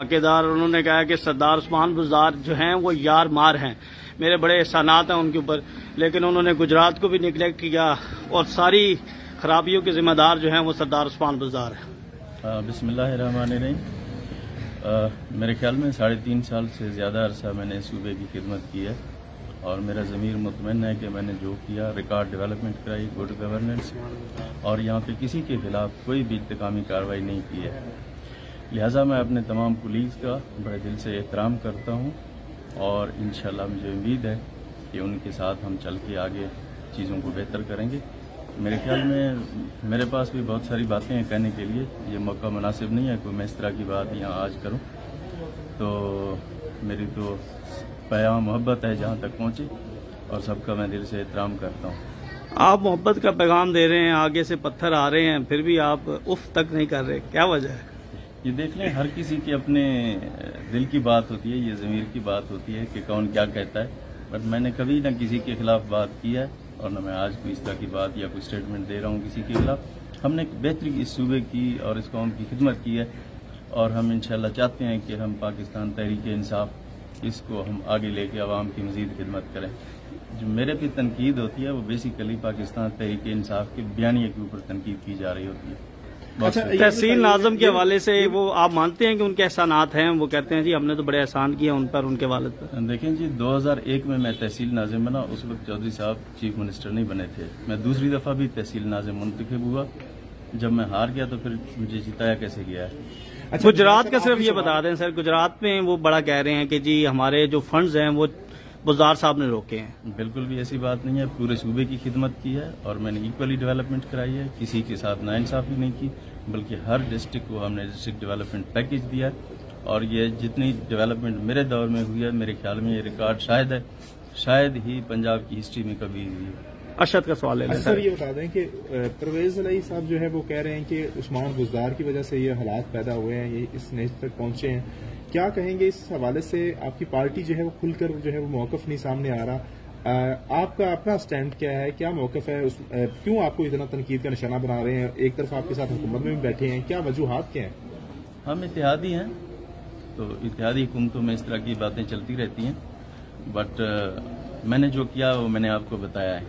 ठेकेदार उन्होंने कहा कि सरदार उस्मान बुज़दार जो हैं वो यार मार हैं, मेरे बड़े एहसानात हैं उनके ऊपर, लेकिन उन्होंने गुजरात को भी निगलेक्ट किया और सारी खराबियों के जिम्मेदार जो हैं वो सरदार उस्मान बुज़दार हैं। बिस्मिल्लाहिर्रहमानिर्रहीम। मेरे ख्याल में 3.5 साल से ज़्यादा अरसा मैंने सूबे की खिदमत की है और मेरा ज़मीर मुतमइन है कि मैंने जो किया, रिकॉर्ड डेवलपमेंट कराई, गुड गवर्नेंस, और यहाँ पे किसी के खिलाफ कोई भी इंतकामी कार्रवाई नहीं की है। लिहाजा मैं अपने तमाम कुलीग्स का बड़े दिल से एहतराम करता हूँ और इंशाल्लाह मुझे उम्मीद है कि उनके साथ हम चल के आगे चीज़ों को बेहतर करेंगे। मेरे ख्याल में मेरे पास भी बहुत सारी बातें हैं कहने के लिए, ये मौका मुनासिब नहीं है कोई मैं इस तरह की बात यहाँ आज करूँ, तो मेरी तो पैगाम मोहब्बत है जहाँ तक पहुँची और सबका मैं दिल से एहतराम करता हूँ। आप मोहब्बत का पैगाम दे रहे हैं, आगे से पत्थर आ रहे हैं, फिर भी आप उफ तक नहीं कर रहे, क्या वजह है? ये देख लें, हर किसी की अपने दिल की बात होती है, ये ज़मीर की बात होती है कि कौन क्या कहता है, बट मैंने कभी ना किसी के खिलाफ बात की है और न मैं आज कोई इस तरह की बात या कोई स्टेटमेंट दे रहा हूँ किसी के खिलाफ। हमने बेहतरी इस सूबे की और इस कौम की खिदमत की है और हम इंशाल्लाह चाहते हैं कि हम पाकिस्तान तहरीक इंसाफ इसको हम आगे लेके आवाम की मज़ीद खिदमत करें। जो मेरे पे तनकीद होती है वो बेसिकली पाकिस्तान तहरीक इंसाफ के बयानिए के ऊपर तनकीद की जा रही होती है। अच्छा, तहसील नाज़म के हवाले से वो आप मानते हैं कि उनके एहसानात हैं? वो कहते हैं जी हमने तो बड़े एहसान किए उन पर, उनके वालिद पर। देखें जी, 2001 में मैं तहसील नाज़िम बना, उस वक्त चौधरी साहब चीफ मिनिस्टर नहीं बने थे। मैं दूसरी दफ़ा भी तहसील नाज़िम मुंतखब हुआ, जब मैं हार गया तो फिर मुझे जिताया कैसे गया है। अच्छा, गुजरात का सिर्फ ये बता दें सर, गुजरात में वो बड़ा कह रहे हैं कि जी हमारे जो फंड्स हैं वो बुज़दार साहब ने रोके हैं। बिल्कुल भी ऐसी बात नहीं है, पूरे सूबे की खिदमत की है और मैंने इक्वली डेवलपमेंट कराई है, किसी के साथ नाइंसाफी नहीं की, बल्कि हर डिस्ट्रिक्ट को हमने डिस्ट्रिक्ट डेवलपमेंट पैकेज दिया है और ये जितनी डेवलपमेंट मेरे दौर में हुई है, मेरे ख्याल में ये रिकॉर्ड शायद ही पंजाब की हिस्ट्री में कभी हुई है। अरशद का सवाल है सर, ये बता दें कि परवेज अली साहब जो है वो कह रहे हैं कि उस्मान बुज़दार की वजह से ये हालात पैदा हुए हैं, ये इस नेच तक पहुंचे हैं, क्या कहेंगे इस हवाले से? आपकी पार्टी जो है वो खुलकर जो है वो मौक़िफ़ नहीं सामने आ रहा, आपका अपना स्टैंड क्या है, क्या मौक़िफ़ है, क्यों आपको इतना तनकीद का निशाना बना रहे हैं? एक तरफ आपके साथ हुकूमत में भी बैठे हैं, क्या वजूहात क्या हैं? हम इत्तेहादी हैं तो इत्तेहादी हुकूमतों में इस तरह की बातें चलती रहती हैं, बट मैंने जो किया वो मैंने आपको बताया है।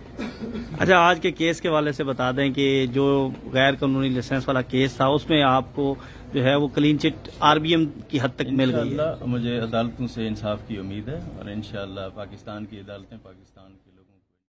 अच्छा, आज के केस के हवाले से बता दें कि जो गैर कानूनी लाइसेंस वाला केस था उसमें आपको जो है वो क्लीन चिट आरबीएम की हद तक मिल गई है। मुझे अदालतों से इंसाफ की उम्मीद है और इंशाअल्लाह पाकिस्तान की अदालतें पाकिस्तान की